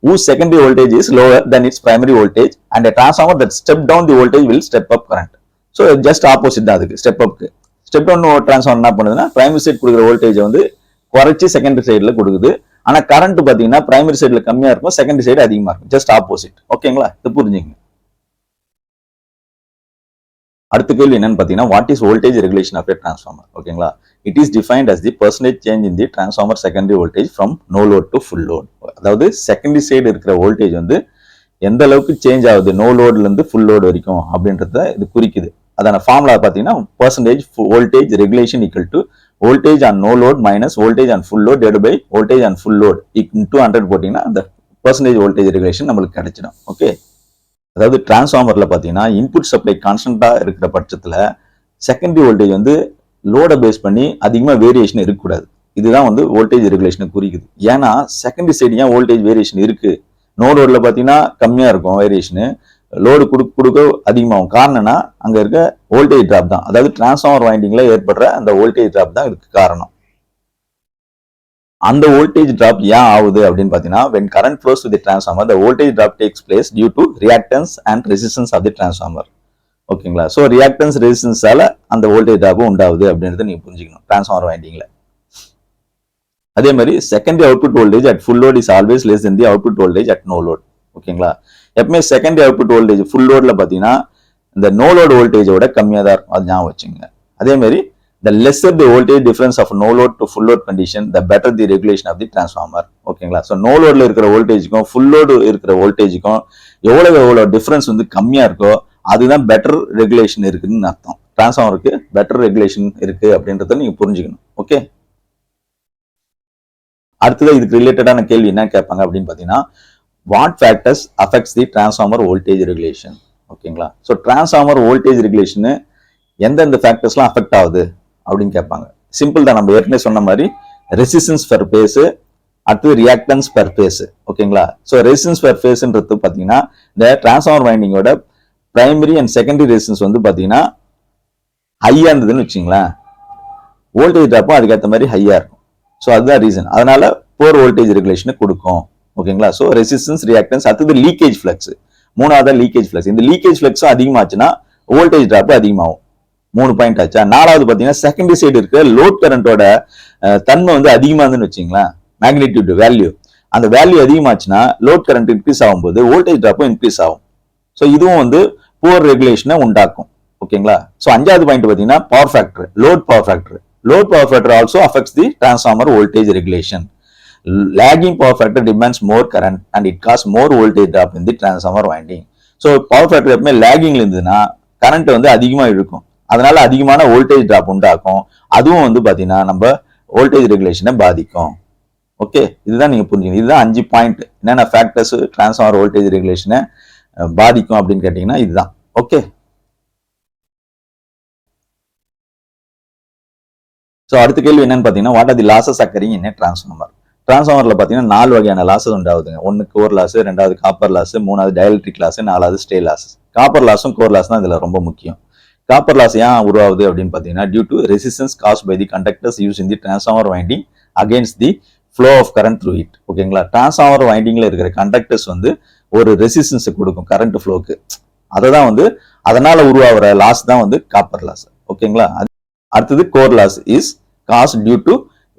whose secondary voltage is lower than its primary voltage and a transformer that step down the voltage will step up current. So just opposite தான் அதுக்கு ஸ்டெப் அப்க்கு. ஸ்டெப் டவுன் டிரான்ஸ்ஃபார்மர் என்ன பண்ணுதுன்னா primary side கொடுக்குற voltage வந்து குறைச்சி secondary சைடுல கொடுக்குது. ஆனா கரண்ட் பாத்தீங்கன்னா பிரைமரி சைடுல கம்மியா இருக்கும், செகண்டரி சைடு அதிகமா இருக்கும், ஜஸ்ட் ஆப்போசிட். ஓகேங்களா, இது புரிஞ்சுங்க. அடுத்த கேள்வி என்னன்னு பார்த்தீங்கன்னா what is voltage regulation of a transformer ஓகேங்களா. It is defined as the percentage change in the transformer secondary voltage from no load to full load. அதாவது செகண்டரி சைடு இருக்கிற வோல்டேஜ் வந்து எந்த அளவுக்கு சேஞ்ச் ஆகுது நோ லோட்ல இருந்து ஃபுல் லோடு வரைக்கும் அப்படின்றத இது குறிக்குது. அதான ஃபார்முலா பார்த்தீங்கன்னா percentage voltage regulation equal to voltage on no load minus voltage on full load divided by voltage on full load into 100 போட்டீங்கன்னா அந்த பெர்சன்டேஜ் வோல்டேஜ் ரெகுலேஷன் நம்மளுக்கு கிடைச்சிடும். ஓகே, அதாவது டிரான்ஸ்ஃபார்மர்ல பார்த்தீங்கன்னா இன்புட் சப்ளை கான்ஸ்டன்டா இருக்கிற பட்சத்தில் செகண்டரி வோல்டேஜ் வந்து லோடை பேஸ் பண்ணி அதிகமாக வேரியேஷன் இருக்கக்கூடாது. இதுதான் வந்து வோல்டேஜ் ரெகுலேஷனை குறிக்குது. ஏன்னா செகண்டரி சைடு ஏன் வோல்டேஜ் வேரியேஷன் இருக்கு, நோ லோட்ல பார்த்தீங்கன்னா கம்மியாக இருக்கும் வேரியேஷனு, லோடு கொடுக்க அதிகமாகும். காரணம்னா அங்கே இருக்க வோல்டேஜ் டிராப் தான், அதாவது டிரான்ஸ்ஃபார்மர் வைண்டிங்ல ஏற்படுற அந்த வோல்டேஜ் டிராப் தான் இதுக்கு காரணம். அந்த வோல்டேஜ் டிராப் ஏன் ஆகுது அப்படின்னு பார்த்தீங்கன்னா when current flows to the transformer the voltage drop takes place due to reactance and resistance of the transformer. ஓகேங்களா, ஸோ ரியாக்டன்ஸ் ரெசிஸ்டன்ஸால அந்த வோல்டேஜ் டிராப்பும் உண்டாகுது அப்படின்றத நீங்க புரிஞ்சுக்கணும் டிரான்ஸ்ஃபார்மர் வைண்டிங்ல. அதே மாதிரி secondary output voltage at full load is always less than the output voltage at no load. ஓகேங்களா, எப்பவுமே secondary output voltage full load பார்த்தீங்கன்னா இந்த நோ லோட் வோல்டேஜோட கம்மியாக தான் இருக்கும், அது ஞாபகம் வச்சுங்க. அதே மாதிரி the lesser the voltage difference of no load to full load condition the better the regulation of the transformer. ஓகேங்களா, ஸோ நோ லோட்ல இருக்கிற வோல்டேஜுக்கும் ஃபுல் லோடு இருக்கிற வோல்டேஜுக்கும் எவ்வளவு டிஃபரன்ஸ் வந்து கம்மியா இருக்கோ அதுதான் பெட்டர் ரெகுலேஷன் இருக்குன்னு அர்த்தம். டிரான்ஸ்ஃபார்மருக்கு பெட்டர் ரெகுலேஷன் இருக்கு அப்படின்றத நீங்க புரிஞ்சுக்கணும். ஓகே, அடுத்தது இதுக்கு ரிலேட்டடான கேள்வி என்ன கேட்பாங்க அப்படின்னு பாத்தீங்கன்னா what factors affects the transformer voltage regulation. ஓகேங்களா, ஸோ டிரான்ஸ்ஃபார்மர் வோல்டேஜ் ரெகுலேஷன் எந்தெந்த ஃபேக்டர்ஸ்லாம் அஃபெக்ட் ஆகுது அப்படின்னு கேட்பாங்க. சிம்பிள் தான், நம்ம ஏற்கனவே சொன்ன மாதிரி ரெசிஸ்டன்ஸ் பெர் பேஸ், அடுத்து ரியாக்டன்ஸ் பெர் பேஸ். ஓகேங்களா, ஸோ ரெசிஸ்டன்ஸ் பெர் பேஸ்ன்றது பார்த்தீங்கன்னா இந்த டிரான்ஸ்ஃபார்மர் வைண்டிங்கோட பிரைமரி அண்ட் செகண்டரி ரெசிஸ்டன்ஸ் வந்து பார்த்தீங்கன்னா ஹையா இருந்ததுன்னு வச்சுங்களேன், வோல்டேஜ் ட்ராப்பும் அதுக்கேற்ற மாதிரி ஹையா இருக்கும். ஸோ அதுதான் ரீசன், அதனால போர் வோல்டேஜ் ரெகுலேஷனை கொடுக்கும். ஓகேங்களா, ஸோ ரெசிஸ்டன்ஸ் ரியாக்டன்ஸ், அடுத்தது லீக்கேஜ் ஃபிளக்ஸ், மூணாவது லீக்கேஜ் ஃபிளக்ஸ். இந்த லீக்கேஜ் ஃபிளக்ஸும் அதிகமாச்சுன்னா வோல்டேஜ் ட்ராப் அதிகமாகும். 3 பாயிண்ட் ஆச்சா. நாலாவது பாத்தீங்கன்னா செகண்டரி சைடு இருக்க லோட் கரண்டோட தன்மை வந்து அதிகமா இருந்துன்னு வச்சுங்களேன், மேக்னிடியூட் வேல்யூ, அந்த வேல்யூ அதிகமாச்சுன்னா லோட் கரண்ட் இன்க்ரீஸ் ஆகும்போது வோல்டேஜ் ட்ராப்பும் இன்க்ரீஸ் ஆகும். ஸோ இதுவும் வந்து புவர் ரெகுலேஷனை உண்டாக்கும். ஓகேங்களா, ஸோ அஞ்சாவது பாயிண்ட் பாத்தீங்கன்னா power factor, load power factor. Load power factor also affects the transformer voltage regulation. lagging power factor demands more current and it causes more voltage drop in the transformer winding. So power factor எப்பவுமே லேகிங்ல இருந்ததுன்னா current வந்து அதிகமா இருக்கும், அதனால அதிகமான voltage drop உண்டாக்கும். அதுவும் வந்து பாத்தீங்கன்னா நம்ம வோல்டேஜ் ரெகுலேஷனை பாதிக்கும். ஓகே, இதுதான் நீங்க புரிஞ்சுக்கணும். இதுதான் 5 பாயிண்ட் என்னென்ன ஃபேக்டர்ஸ் டிரான்ஸ்ஃபார்மர் வோல்டேஜ் ரெகுலேஷனை பாதிக்கும் அப்படின்னு கேட்டீங்கன்னா இதுதான். ஓகே, ஸோ அடுத்த கேள்வி என்னன்னு பாத்தீங்கன்னா what are the losses occurring in a transformer. டிரான்ஸ்ஃபார்மர்ல பாத்தீங்கன்னா 4 வகையான லாசஸ் உண்டாகுதுங்க. ஒன்னு கோர் லாஸ், ரெண்டாவது காப்பர் லாஸ், மூணாவது டயலக்ட்ரிக் லாஸ், நாலாவது ஸ்டே லாஸ். காப்பர் லாஸும் கோர் லாஸ் தான் இதுல ரொம்ப முக்கியம். காப்பர் லாஸ் ஏன் உருவாகுது அப்படின்னு பாத்தீங்கன்னா due to resistance caused by the conductors use in the transformer winding against the flow of current through it. ஓகேங்களா, டிரான்ஸ்ஃபார்மர் வைண்டிங்ல இருக்கிற கண்டக்டர்ஸ் வந்து ஒரு ரெசிஸ்டன்ஸ் கொடுக்கும் கரண்ட் ஃப்ளோக்கு, அததான் வந்து அதனால உருவாகிற லாஸ் தான் வந்து காப்பர் லாஸ். ஓகேங்களா, அடுத்தது core loss is caused due to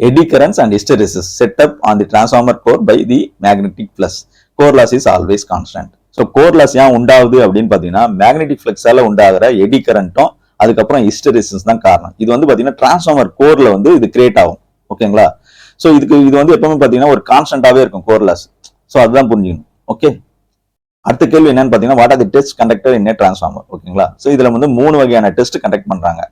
eddy currents and hysteresis set up on the transformer core by the magnetic flux. Core loss is always constant. So core loss ஏன் உண்டாகுது அப்படின்னு பாத்தீங்கன்னா magnetic ஃபிளக்ஸால உண்டாகிற eddy கரண்ட்டும் அதுக்கப்புறம் hysteresis தான் காரணம். இது வந்து பாத்தீங்கன்னா டிரான்ஸ்ஃபார்மர் கோர்ல வந்து இது கிரியேட் ஆகும். ஓகேங்களா, ஸோ இது வந்து எப்பவுமே பாத்தீங்கன்னா ஒரு கான்ஸ்டன்டாவே இருக்கும் கோர் லாஸ். ஸோ அதுதான் புரிஞ்சுக்கணும். ஓகே, அடுத்த கேள்வி என்னன்னு பாத்தீங்கன்னா what are the test conductor in a transformer. ஓகேங்களா, ஸோ இதுல வந்து 3 வகையான டெஸ்ட் கண்டக்ட் பண்றாங்க.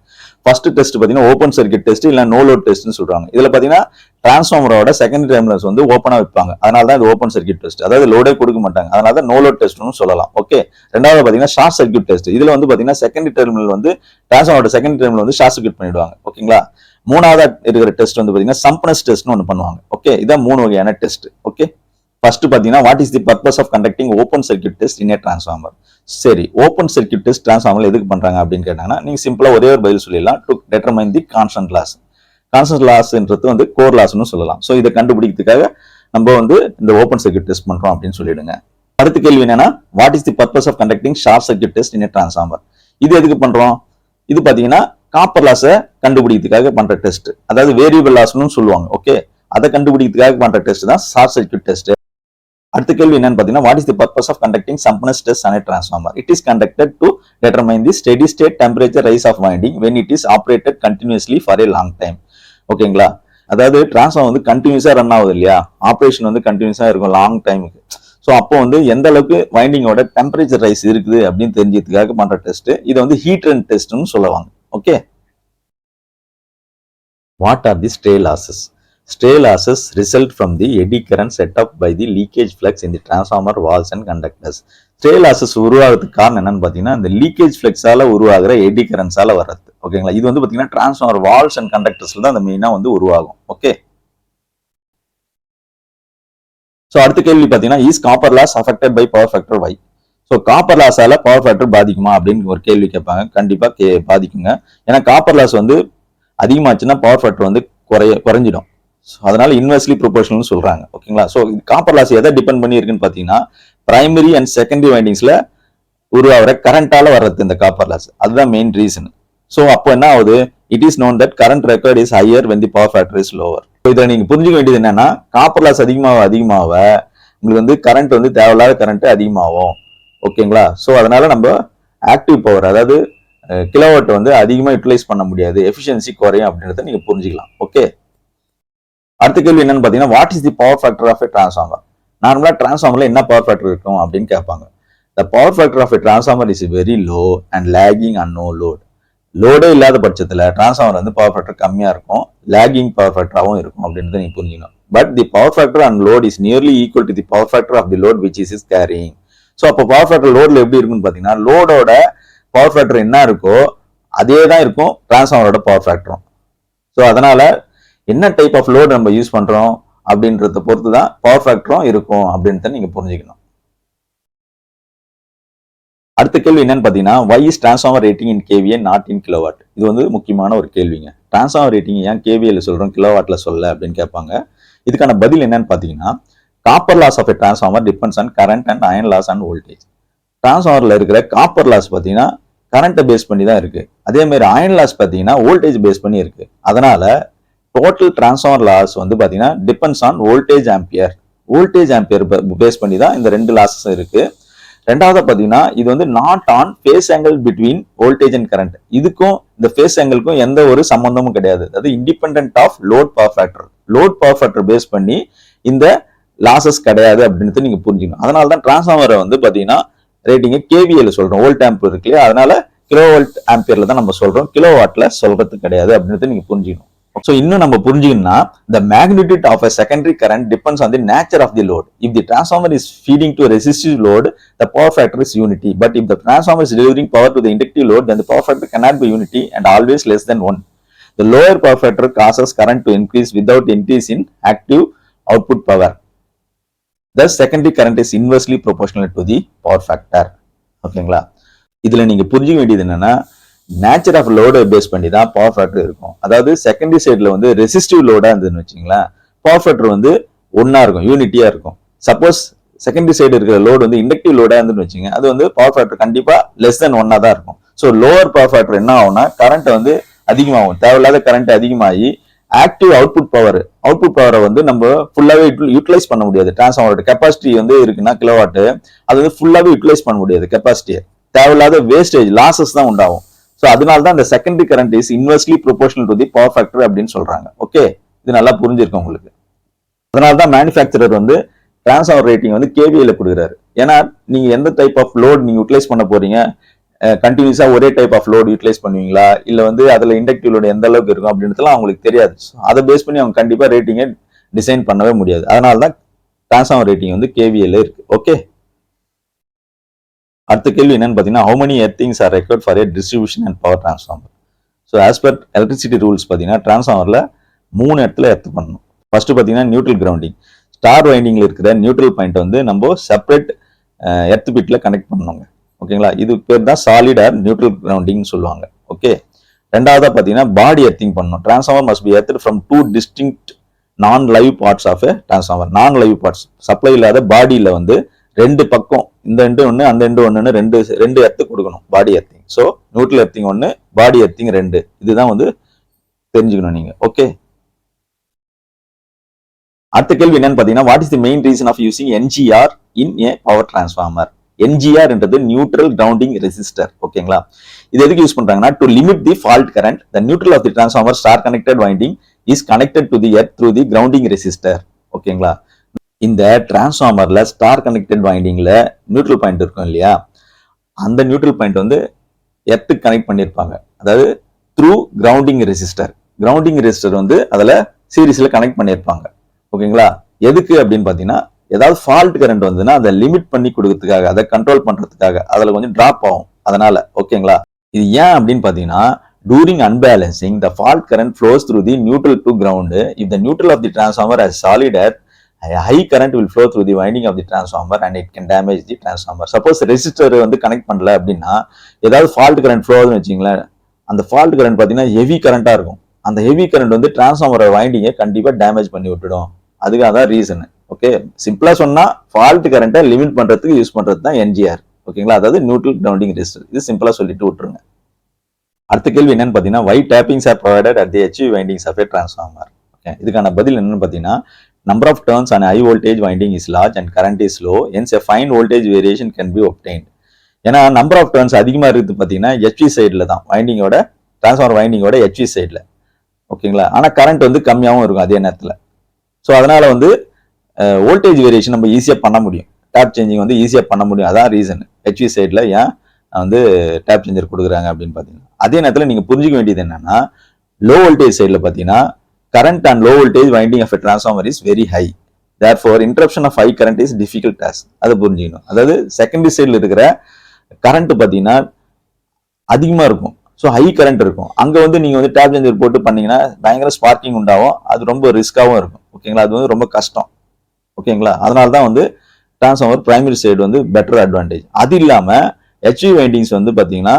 ஃபர்ஸ்ட் டெஸ்ட் பாத்தீங்கன்னா ஓப்பன் சர்க்யூட் டெஸ்ட் இல்ல நோ லோட் டெஸ்ட்னு சொல்றாங்க. இதுல பாத்தீங்கன்னா டிரான்ஸ்ஃபார்மரோட செகண்டரி டெர்மினல்ஸ் வந்து ஓப்பனா வைப்பாங்க, அதனால தான் இது ஓப்பன் சர்க்யூட் டெஸ்ட், அதாவது லோடே கொடுக்க மாட்டாங்க, அதனால தான் நோ லோட் டெஸ்ட்னு சொல்லலாம். ஓகே, ரெண்டாவது பாத்தீங்கன்னா ஷார்ட் சர்க்யூட் டெஸ்ட். இதுல வந்து பாத்தீங்கன்னா செகண்டரி டெர்மினல் வந்து டிரான்ஸ்ஃபார்மரோட செகண்டரி டெர்மினல் வந்து ஷார்ட் சர்க்யூட் பண்ணிடுவாங்க. ஓகேங்களா, மூணாவது இருக்கிற டெஸ்ட் வந்து பாத்தீங்கன்னா சம்பனஸ் டெஸ்ட்னு ஒன்று பண்ணுவாங்க. ஓகே, இதான் 3 வகையான டெஸ்ட். ஓகே, ஃபர்ஸ்ட் பாத்தீங்கன்னா what is the purpose of conducting open circuit test in a transformer. சரி, ஓப்பன் சர்க்யூட் டெஸ்ட் டிரான்ஸ்ஃபார்மர்ல எதுக்கு பண்றாங்க அப்படின்னு கேட்டாங்கன்னா நீங்க சிம்பிளா ஒரே ஒரு பதில் சொல்லிடலாம், to determine the constant loss. Constant லாஸ்ன்றது வந்து கோர் லாஸ்னு சொல்லலாம். ஸோ இதை கண்டுபிடிக்கிறதுக்காக நம்ம வந்து இந்த ஓப்பன் சர்க்யூட் டெஸ்ட் பண்றோம் அப்படின்னு சொல்லிடுங்க. அடுத்த கேள்வி என்னன்னா what is the purpose of conducting short circuit test in a transformer. இது எதுக்கு பண்றோம்? இது பாத்தீங்கன்னா காப்பர் லாஸை கண்டுபிடிக்கிறதுக்காக பண்ற டெஸ்ட், அதாவது வேரியபிள் லாஸ்னு சொல்லுவாங்க. ஓகே, அதை கண்டுபிடிக்கிறதுக்காக பண்ற டெஸ்ட் தான் ஷார்ட் சர்க்யூட் டெஸ்ட். அடுத்த கேள்வி என்னன்னு பார்த்தீங்கன்னா, what is the purpose of conducting Sumpner's test on a transformer? It is conducted to determine the steady state temperature rise of winding when it is operated continuously for a long time. ஓகேங்களா? அதாவது transformer வந்து கண்டினியூஸா run ஆகுது இல்லையா, operation வந்து கண்டினியூஸா இருக்கும் long டைமுக்கு. ஸோ அப்போ வந்து எந்த அளவுக்கு வைண்டிங்கோட டெம்பரேச்சர் ரைஸ் இருக்குது அப்படின்னு தெரிஞ்சதுக்காக பண்ற டெஸ்ட். இதை வந்து ஹீட் ரன் டெஸ்ட்னு சொல்லுவாங்க. Okay, what are the stray losses? Stray losses result from the eddy current set up by the leakage flux in the transformer walls and conductors. Stray losses உருவாகிறதுக்கு காரணம் என்னன்னு பார்த்தீங்கன்னா, இந்த லீக்கேஜ் ஃபிளக்ஸால உருவாகிற eddy கரண்ட்ஸால வர்றது. ஓகேங்களா? இது வந்து பார்த்தீங்கன்னா டிரான்ஸ்ஃபார்மர் வால்ஸ் அண்ட் கண்டக்டர்ஸ்ல தான் அந்த மெயினா வந்து உருவாகும். ஓகே, ஸோ அடுத்த கேள்வி பார்த்தீங்கன்னா, is copper loss affected by power factor why? So copper லாஸால பவர் ஃபேக்டர் பாதிக்குமா அப்படின்னு ஒரு கேள்வி கேட்பாங்க. கண்டிப்பா பாதிக்குங்க. ஏன்னா காப்பர் லாஸ் வந்து அதிகமாச்சுன்னா பவர் ஃபேக்டர் வந்து குறைஞ்சிடும். அதனால இன்வெர்ஸ்லி ப்ரொபோர்ஷனல் சொல்றாங்க. ஓகேங்களா? ஸோ காப்பர் லாஸ் எதை டிபெண்ட் பண்ணி இருக்குன்னு பாத்தீங்கன்னா, பிரைமரி அண்ட் செகண்டரி வைண்டிங்ஸ்ல உருவாகிற கரண்டால வர்றது இந்த காப்பர் லாஸ். அதுதான் மெயின் ரீசன். ஸோ அப்போ என்ன ஆகுது? It is known that current record is higher when the power factor is lower. இதை நீங்க புரிஞ்சுக்க வேண்டியது என்னன்னா, காப்பர் லாஸ் அதிகமாக உங்களுக்கு வந்து கரண்ட் வந்து தேவையில்லாத கரண்ட் அதிகமாகும். ஓகேங்களா? ஸோ அதனால நம்ம ஆக்டிவ் பவர், அதாவது கிலோவாட் வந்து அதிகமாக யூட்டிலைஸ் பண்ண முடியாது, எஃபிஷியன்சி குறையும் அப்படின்றத நீங்க புரிஞ்சுக்கலாம். ஓகே, அடுத்த கேள்வி என்னன்னு பாத்தீங்கன்னா, what is the power factor of a transformer? நார்மலா டிரான்ஸ்ஃபார்மர்ல என்ன பவர் ஃபேக்டர் இருக்கும் அப்படின்னு கேட்பாங்க. The power factor of a transformer is very low and lagging and no load. லோடே இல்லாத பட்சத்துல டிரான்ஸ்ஃபார்மர் வந்து பவர் ஃபேக்டர் கம்மியா இருக்கும், லேகிங் பவர் ஃபேக்டராகவும் இருக்கும் அப்படின்றத நீங்க புரிஞ்சுக்கணும். But the power factor and load is nearly equal to the power factor of the load which is carrying. So அப்போ பவர் ஃபேக்டர் லோட்ல எப்படி இருக்குன்னு பாத்தீங்கன்னா, லோடோட பவர் ஃபேக்டர் என்ன இருக்கோ அதே தான் இருக்கும் டிரான்ஸ்ஃபார்மரோட பவர் ஃபேக்டரும். ஸோ அதனால என்ன டைப் ஆஃப் லோட் நம்ம யூஸ் பண்றோம் அப்படின்றத பொறுத்து தான் பவர் ஃபேக்டரும் இருக்கும் அப்படின்றத நீங்க புரிஞ்சுக்கணும். அடுத்த கேள்வி என்னன்னு பாத்தீங்கன்னா, why is transformer rating in KVA not in kilowatt? இது வந்து முக்கியமான ஒரு கேள்விங்க. டிரான்ஸ்ஃபார்மர் ரேட்டிங் ஏன் கேவிஏல சொல்றோம் கிலோவாட்ல சொல்ல அப்படின்னு கேட்பாங்க. இதுக்கான பதில் என்னன்னு பாத்தீங்கன்னா, copper loss of a transformer depends on current and iron loss and voltage. டிரான்ஸ்ஃபார்மர்ல இருக்கிற காப்பர் லாஸ் பாத்தீங்கன்னா கரண்ட்டை பேஸ் பண்ணி தான் இருக்கு. அதே மாதிரி அயன் லாஸ் பாத்தீங்கன்னா வோல்டேஜ் பேஸ் பண்ணி இருக்கு. அதனால டோட்டல் டிரான்ஸ்ஃபார்மர் லாஸ் வந்து பாத்தீங்கன்னா depends on voltage ampere. Voltage ampere base பண்ணி தான் இந்த ரெண்டு லாஸஸ் இருக்கு. ரெண்டாவது பாத்தீங்கன்னா, இது வந்து not on phase angle between voltage and current. இதுக்கும் இந்த ஃபேஸ் ஆங்கிளுக்கும் எந்த ஒரு சம்பந்தமும் கிடையாது. அது independent of load power factor. Load power factor base பண்ணி இந்த லாசஸ் கிடையாது அப்படின்னு நீங்க புரிஞ்சுக்கணும். அதனால தான் டிரான்ஸ்ஃபார்மரை வந்து பாத்தீங்கன்னா ரேட்டிங் கேவிஏல சொல்றோம். வோல்ட் ஆம்பியர் இருக்கு இல்லையா, அதனால கிலோ வோல்ட் ஆம்பியர்ல தான் நம்ம சொல்றோம், கிலோ வாட்ல சொல்றது கிடையாது அப்படின்னு நீங்க புரிஞ்சுக்கணும். So இன்னும் நம்ம புரிஞ்சுக்கணும்னா, the magnitude of a secondary current depends on the nature of the load. If the transformer is feeding to a resistive load, the power factor is unity. But if the transformer is delivering power to the inductive load, then the power factor cannot be unity and always less than 1. The lower power factor causes current to increase without increase in active output power. Thus secondary current is inversely proportional to the power factor. ஓகேங்களா? இதுல நீங்க புரிஞ்சுக்க வேண்டியது என்னன்னா, nature of லோடை base பண்ணி தான் power factor இருக்கும். அதாவது செகண்டரி சைட்ல வந்து ரெசிஸ்டிவ் லோடா இருந்ததுன்னு வச்சுங்களேன், பவர் ஃபேக்டர் வந்து ஒன்னா இருக்கும், யூனிட்டியா இருக்கும். சப்போஸ் செகண்டரி சைடு இருக்கிற லோடு வந்து இண்டக்டிவ் லோடா இருந்துன்னு வச்சுங்க, அது வந்து பவர் ஃபேக்டர் கண்டிப்பா லெஸ் தென் ஒன்னா தான் இருக்கும். ஸோ லோவர் பவர் ஃபேக்டர் என்ன ஆகும்னா, கரண்ட் வந்து அதிகமாகும், தேவையில்லாத கரண்ட் அதிகமாகி ஆக்டிவ் அவுட்புட் பவரை வந்து நம்ம ஃபுல்லாவே யூட்டிலைஸ் பண்ண முடியாது. டிரான்ஸ்ஃபார்மரோட கெப்பாசிட்டி வந்து இருக்குன்னா கிலோவாட், அது வந்து ஃபுல்லாவே யூட்டிலைஸ் பண்ண முடியாது. கெப்பாசிட்டியை தேவையில்லாத வேஸ்டேஜ் லாசஸ் தான் உண்டாகும். ஸோ அதனால தான் இந்த secondary current is inversely proportional to the power factor அப்படின்னு சொல்றாங்க. ஓகே, இது நல்லா புரிஞ்சிருக்கும் உங்களுக்கு. அதனால தான் மேனுஃபேக்சரர் வந்து டிரான்ஸ்ஃபார்மர் ரேட்டிங் வந்து கேவிஏல கொடுக்குறாரு. ஏன்னா நீங்க எந்த டைப் ஆஃப் லோட் நீங்க யூட்டிலைஸ் பண்ண போறீங்க, கண்டினியூஸா ஒரே டைப் ஆஃப் லோட் யூட்டிலைஸ் பண்ணுவீங்களா, இல்ல வந்து அதுல இண்டக்டிவ் லோட் எந்த அளவுக்கு இருக்கும் அப்படின்றதுலாம் அவங்களுக்கு தெரியாது. அதை பேஸ் பண்ணி அவங்க கண்டிப்பா ரேட்டிங்கை டிசைன் பண்ணவே முடியாது. அதனால தான் டிரான்ஸ்ஃபார்மர் ரேட்டிங் வந்து கேவிஏல இருக்கு. ஓகே, அடுத்த கேள்வி என்னன்னு பாத்தீங்கன்னா, how many earthings are required for a distribution and power transformer? So as per electricity rules பாத்தீங்கன்னா டிரான்ஸ்ஃபார்மர்ல 3 இடத்துல எர்த் பண்ணணும். ஃபர்ஸ்ட் பாத்தீங்கன்னா நியூட்ரல் கிரவுண்டிங். ஸ்டார் வைண்டிங்ல இருக்கிற நியூட்ரல் பாயிண்ட் வந்து நம்ம செப்பரேட் எர்த் பிட்ல கனெக்ட் பண்ணணுங்க. ஓகேங்களா? இது பேர் தான் சாலிட் ஆர் நியூட்ரல் கிரவுண்டிங் சொல்லுவாங்க. ஓகே, ரெண்டாவதா பாத்தீங்கன்னா பாடி எர்த்திங் பண்ணணும். Transformer must be earthed from 2 distinct non live parts of transformer. Non live parts supply இல்லாத பாடியில வந்து ரெண்டு பக்கம், இந்த எண்டு ஒன்று அந்த எண்டு ஒன்றுன்னு ரெண்டு எர்த்து கொடுக்கணும் பாடி எர்த்திங். ஸோ நியூட்ரல் எர்த்திங் ஒன்று, பாடி எர்த்திங் 2. இதுதான் வந்து தெரிஞ்சுக்கணும் நீங்க. ஓகே. அடுத்த கேள்வி என்னன்னு பாத்தீங்கன்னா what is the main reason of using NGR in a power transformer. NGR என்றது நியூட்ரல் கிரவுண்டிங் ரெசிஸ்டர். ஓகேங்களா, இது எதுக்கு யூஸ் பண்றாங்கன்னா to limit the fault current the neutral of the transformer star connected winding is connected to the earth through the grounding resistor. ஓகேங்களா, இந்த டிரான்ஸ்ஃபார்மர்ல star connected வைண்டிங்ல neutral point இருக்கும் இல்லையா, அந்த நியூட்ரல் பாயிண்ட் வந்து எர்த்துக்கு கனெக்ட் பண்ணியிருப்பாங்க, அதாவது through grounding resistor. Grounding resistor வந்து அதில் சீரீஸ்ல கனெக்ட் பண்ணியிருப்பாங்க. ஓகேங்களா, எதுக்கு அப்படின்னு பார்த்தீங்கன்னா ஏதாவது ஃபால்ட் கரண்ட் வந்துன்னா அதை லிமிட் பண்ணி கொடுக்கறதுக்காக, அதை கண்ட்ரோல் பண்றதுக்காக, அதில் கொஞ்சம் டிராப் ஆகும் அதனால. ஓகேங்களா, இது ஏன் அப்படின்னு பார்த்தீங்கன்னா during unbalancing the fault current flows through the neutral to ground. If the neutral of the transformer has solid earth, a high current will flow through the winding of the transformer and it can damage the transformer. Suppose resistor வந்து connect பண்ணல அப்படின்னா ஏதாவது fault current flow ஆகுதுன்னு வச்சுங்களேன், அந்த fault current பார்த்தீங்கன்னா heavy கரண்டா இருக்கும். அந்த ஹெவி கரண்ட் வந்து டிரான்ஸ்ஃபார்மர் வைண்டிங்கை கண்டிப்பா டேமேஜ் பண்ணி விட்டுடும். அதுக்காக தான் ரீசன். ஓகே, சிம்பிளா சொன்னா ஃபால்ட் கரண்ட்டை லிமிட் பண்றதுக்கு யூஸ் பண்றது தான் என்ஜிஆர். ஓகேங்களா, அதாவது நியூட்ரல் கிரவுண்டிங் ரெசிஸ்டர். இது சிம்பிளா சொல்லிட்டு விட்டுருங்க. அடுத்த கேள்வி என்னன்னு பார்த்தீங்கன்னா why tappings are provided at the HV windings of a transformer. Okay, இதுக்கான பதில் என்னன்னு பார்த்தீங்கன்னா number of turns on high voltage winding is large and current is low, hence a fine voltage variation can be obtained. ஏன்னா number of turns அதிகமாக இருக்குது பார்த்தீங்கன்னா HV சைடில் தான், வைண்டிங்கோட டிரான்ஸ்ஃபார்மர் வைண்டிங்கோட HV சைடில். ஓகேங்களா, ஆனால் கரண்ட் வந்து கம்மியாகவும் இருக்கும் அதே நேரத்தில். ஸோ அதனால வந்து வோல்டேஜ் வேரியேஷன் நம்ம ஈஸியாக பண்ண முடியும், டேப் சேஞ்சிங் வந்து ஈஸியாக பண்ண முடியும். அதான் ரீசன் HV சைடில் ஏன் வந்து டேப் சேஞ்சர் கொடுக்குறாங்க அப்படின்னு பார்த்தீங்கன்னா. அதே நேரத்தில் நீங்கள் புரிஞ்சிக்க வேண்டியது என்னன்னா லோ வோல்டேஜ் சைடில் பார்த்தீங்கன்னா current and low voltage winding of a transformer is very high. Therefore, interruption of high current is difficult task. அதை புரிஞ்சுக்கணும். அதாவது செகண்டரி சைடில் இருக்கிற கரண்ட் பார்த்தீங்கன்னா அதிகமாக இருக்கும், ஸோ ஹை கரண்ட் இருக்கும். அங்கே வந்து நீங்கள் வந்து டேப் சேஞ்சர் போட்டு பண்ணீங்கன்னா பயங்கர ஸ்பார்க்கிங் உண்டாகும், அது ரொம்ப ரிஸ்காகவும் இருக்கும். ஓகேங்களா, அது வந்து ரொம்ப கஷ்டம். ஓகேங்களா, அதனால தான் வந்து டிரான்ஸ்ஃபார்மர் பிரைமரி சைடு வந்து பெட்டர் அட்வான்டேஜ். அது இல்லாமல் HV வைண்டிங்ஸ் வந்து பார்த்தீங்கன்னா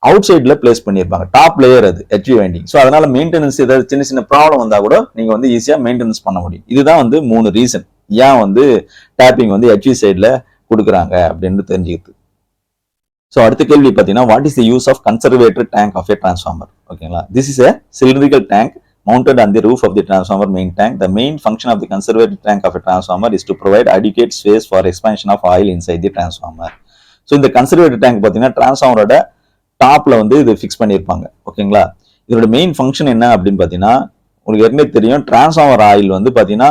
அவுட் சைட்ல பிளேஸ் பண்ணியிருப்பாங்க, டாப் லேயர் அது HV வைண்டிங். ஸோ அதனால மெயின்டெனன்ஸ் ஏதாவது சின்ன சின்ன ப்ராப்ளம் வந்தா கூட நீங்க வந்து ஈஸியா மெயின்டெனன்ஸ் பண்ண முடியும். இதுதான் வந்து 3 ரீசன் ஏன் வந்து டேப்பிங் வந்து HV சைட்ல கொடுக்குறாங்க அப்படின்னு தெரிஞ்சுக்கிது. ஸோ அடுத்த கேள்வி பார்த்தீங்கன்னா what is the use of conservator tank of a transformer. ஓகேங்களா, this is a cylindrical tank mounted on the roof of the transformer main tank. The main function of the conservator tank of a transformer is to provide adequate space for expansion of oil inside the transformer. So இந்த conservator tank பார்த்தீங்கன்னா டிரான்ஸ்ஃபார்மரோட டாப்ல வந்து இது fix பண்ணியிருப்பாங்க. ஓகேங்களா, இதோட main function என்ன அப்படின்னு பார்த்தீங்கன்னா உங்களுக்கு ஏற்கனவே தெரியும், டிரான்ஸ்ஃபார்மர் ஆயில் வந்து பார்த்தீங்கன்னா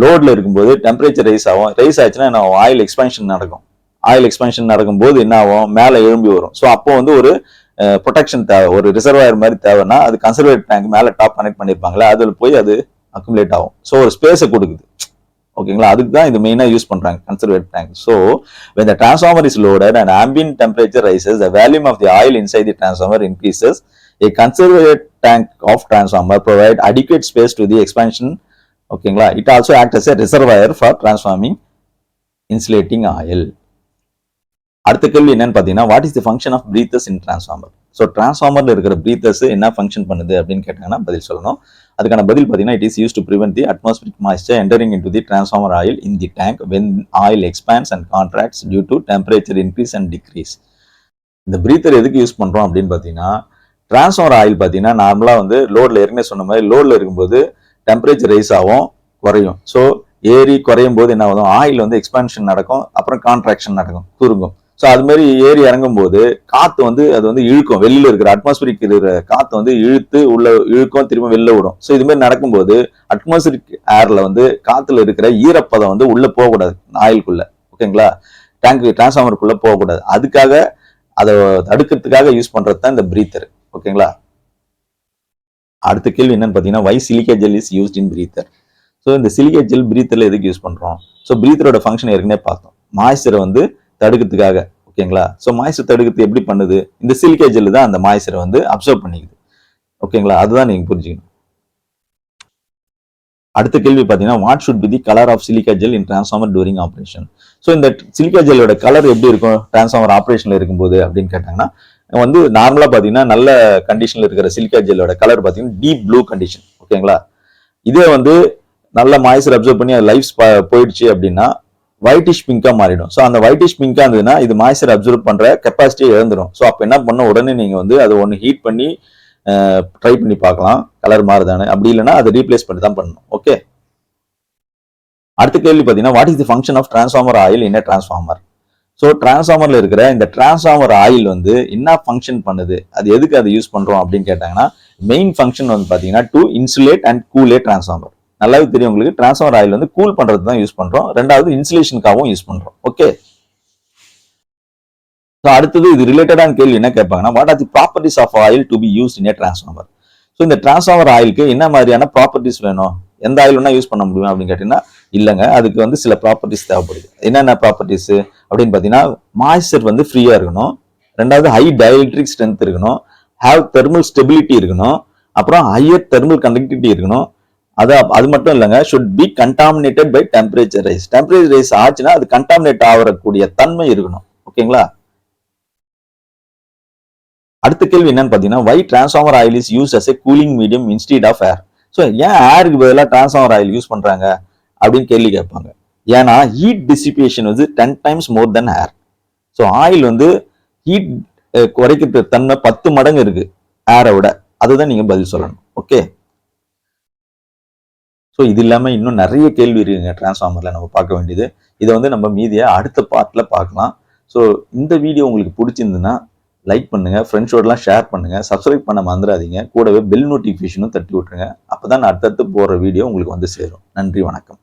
லோட்ல இருக்கும்போது டெம்பரேச்சர் ரைஸ் ஆகும். ரைஸ் ஆச்சுன்னா என்ன ஆகும், ஆயில் எக்ஸ்பான்ஷன் நடக்கும். ஆயில் எக்ஸ்பான்ஷன் நடக்கும்போது என்ன ஆகும், மேலே எழும்பி வரும். ஸோ அப்போ வந்து ஒரு ப்ரொடெக்ஷன் தேவை, ஒரு ரிசர்வாயர் மாதிரி தேவைன்னா அது கன்சர்வேட்டர் டேங்க் மேலே டாப் கனெக்ட் பண்ணியிருப்பாங்களே, அதில் போய் அது அக்குமுலேட் ஆகும். ஸோ ஒரு ஸ்பேஸை கொடுக்குது. ஓகேங்களா, அதுக்கு தான் இது மெயினாக யூஸ் பண்றாங்க conservator tank. So when the transformer is loaded and ambient temperature rises, the volume of the oil inside the transformer increases. A conservator tank of transformer provide adequate space to the expansion. ஓகேங்களா, it also acts as a reservoir for transforming insulating oil. அடுத்த கேள்வி என்னன்னு பார்த்தீங்கன்னா what is the function of breathers in transformer. So டிரான்ஸ்ஃபார்மர்ல இருக்கிற breathers என்ன function பண்ணுது அப்படின்னு கேட்டாங்கன்னா பதில் சொல்லணும். அதுக்கான பதில் பார்த்தீங்கன்னா it is use to prevent the atmospheric moisture entering into the transformer oil in the tank when oil expands and contracts due to temperature increase and decrease. இந்த பிரீத்தர் எதுக்கு யூஸ் பண்றோம் அப்படின்னு பார்த்தீங்கன்னா டிரான்ஸ்ஃபார்மர் ஆயில் பார்த்தீங்கன்னா நார்மலாக வந்து லோட்ல ஏற்கனவே சொன்ன மாதிரி லோட்ல இருக்கும்போது டெம்பரேச்சர் ரைஸ் ஆகும், குறையும். ஸோ ஏறி குறையும் போது என்ன ஆகும், ஆயில் வந்து எக்ஸ்பான்ஷன் நடக்கும், அப்புறம் கான்ட்ராக்ஷன் நடக்கும், சுருங்கும். ஸோ அது மாதிரி ஏறி இறங்கும் போது காத்து வந்து அது வந்து இழுக்கும், வெளியில இருக்கிற அட்மாஸ்பியரிக் இருக்கிற காத்து வந்து இழுத்து உள்ள இழுக்கும், திரும்ப வெளில விடும். ஸோ இது மாதிரி நடக்கும்போது அட்மாஸ்பியரிக் ஏர்ல வந்து காத்துல இருக்கிற ஈரப்பதம் வந்து உள்ள போகக்கூடாது ஆயிலுக்குள்ள. ஓகேங்களா, டேங்க் டிரான்ஸ்ஃபார்மருக்குள்ள போகக்கூடாது. அதுக்காக அதை தடுக்கிறதுக்காக யூஸ் பண்றது தான் இந்த பிரீத்தர். ஓகேங்களா, அடுத்த கேள்வி என்னன்னு பார்த்தீங்கன்னா why silica gel is used in breather. So இந்த சிலிக்கா ஜெல் பிரீத்தர்ல எதுக்கு யூஸ் பண்றோம். ஸோ பிரீத்தரோட ஃபங்க்ஷன் ஏற்கனவே பார்த்தோம், மாய்ஸ்சரை வந்து தடுக்கிறதுக்காக. ஓகேங்களா, ஸோ மாய்ஸ்சர் தடுக்கிறது எப்படி பண்ணுது, இந்த சிலிக்கா ஜெல் தான் அந்த மாய்ஸ்சரை வந்து அப்சர்வ் பண்ணிக்குது. ஓகேங்களா, அதுதான் நீங்க புரிஞ்சுக்கணும். அடுத்த கேள்வி பார்த்தீங்கன்னா what should be the colour of silica gel in transformer during operation. So இந்த சிலிக்கா ஜெல்லோட கலர் எப்படி இருக்கும் டிரான்ஸ்ஃபார்மர் ஆப்ரேஷன்ல இருக்கும்போது அப்படின்னு கேட்டாங்கன்னா வந்து நார்மலா பார்த்தீங்கன்னா நல்ல கண்டிஷன்ல இருக்கிற சிலிக்கா ஜெல்லோட கலர் பார்த்தீங்கன்னா டீப் ப்ளூ கண்டிஷன். ஓகேங்களா, இதே வந்து நல்ல மாய்ஸ்சர் அப்சர்வ் பண்ணி அது லைஃப் போயிடுச்சு அப்படின்னா ஒயிட்டிஷ் பிங்கா மாறிடும். ஸோ அந்த ஒயிட்டிஷ் பிங்கா இருந்ததுன்னா இது மாய்ஸ்சர் அப்சர்வ் பண்ற கெப்பாசிட்டியை இழந்துடும். ஸோ அப்போ என்ன பண்ண, உடனே நீங்க வந்து அதை ஒன்று ஹீட் பண்ணி ட்ரை பண்ணி பார்க்கலாம் கலர் மாறுதானே, அப்படி இல்லைன்னா அதை ரீப்ளேஸ் பண்ணி தான் பண்ணணும். ஓகே, அடுத்த கேள்வி பார்த்தீங்கன்னா what is the function of transformer oil in transformer. So டிரான்ஸ்ஃபார்மர்ல இருக்கிற இந்த டிரான்ஸ்ஃபார்மர் ஆயில் வந்து என்ன ஃபங்க்ஷன் பண்ணுது, அது எதுக்கு அதை யூஸ் பண்றோம் அப்படின்னு கேட்டாங்கன்னா மெயின் ஃபங்க்ஷன் வந்து பார்த்தீங்கன்னா டு இன்சுலேட் அண்ட் கூலே டிரான்ஸ்ஃபார்மர். நல்லாவே தெரியும் உங்களுக்கு, டிரான்ஸ்ஃபார்மர் ஆயில் வந்து கூல் பண்றது தான் யூஸ் பண்றோம், ரெண்டாவது இன்சுலேஷனுக்காகவும் யூஸ் பண்றோம். ஓகே, ஸோ அடுத்தது இது ரிலேட்டடான கேள்வி என்ன கேட்பாங்கன்னா what are the properties of oil to be use in transformer. So இந்த டிரான்ஸ்ஃபார்மர் ஆயிலுக்கு என்ன மாதிரியான ப்ராப்பர்ட்டிஸ் வேணும், எந்த ஆயில் வேணா யூஸ் பண்ண முடியும் அப்படின்னு கேட்டீங்கன்னா இல்லைங்க, அதுக்கு வந்து சில ப்ராப்பர்ட்டிஸ் தேவைப்படுது. என்னென்ன ப்ராப்பர்ட்டிஸ் அப்படின்னு பார்த்தீங்கன்னா மாய்ஸ்சர் வந்து ஃப்ரீயா இருக்கணும், ரெண்டாவது ஹை டயலக்ட்ரிக் ஸ்ட்ரென்த் இருக்கணும், ஹேவ் தெர்மல் ஸ்டெபிலிட்டி இருக்கணும், அப்புறம் ஹையர் தெர்மல் கண்டக்டிவிட்டி இருக்கணும். அது மட்டும் இல்லைங்க, should be contaminated by temperature rise. Temperature rise ஆச்சுன்னா அது கண்டாமினேட் ஆகக்கூடிய தன்மை இருக்கணும். ஓகேங்களா. அடுத்த கேள்வி என்னன்னு பாத்தீங்கன்னா why transformer oil is use as a cooling medium instead of air. So ஏன் ஏருக்கு பதிலாக டிரான்ஸ்ஃபார்மர் ஆயில் யூஸ் பண்றாங்க அப்படின்னு கேள்வி கேட்பாங்க. ஏன்னா ஹீட் டிசிபேஷன் வந்து 10 டைம்ஸ் மோர் தென் ஏர். ஸோ ஆயில் வந்து ஹீட் குறைக்கிற தன்மை 10 மடங்கு இருக்கு ஏரை விட. அதுதான் நீங்க பதில் சொல்லணும். ஓகே, ஸோ இது இல்லாம இன்னும் நிறைய கேள்வி இருக்குங்க டிரான்ஸ்ஃபார்மர்ல நம்ம பார்க்க வேண்டியது. இதை வந்து நம்ம மீதியை அடுத்த பார்ட்ல பார்க்கலாம். ஸோ இந்த வீடியோ உங்களுக்கு பிடிச்சிருந்துன்னா லைக் பண்ணுங்க, ஃப்ரெண்ட்ஸோடலாம் ஷேர் பண்ணுங்க, சப்ஸ்கிரைப் பண்ண மறந்துடாதீங்க, கூடவே பெல் நோட்டிஃபிகேஷனும் தட்டி விட்டுருங்க. அப்பதான் நான் அடுத்தடுத்து போடுற வீடியோ உங்களுக்கு வந்து சேரும். நன்றி, வணக்கம்.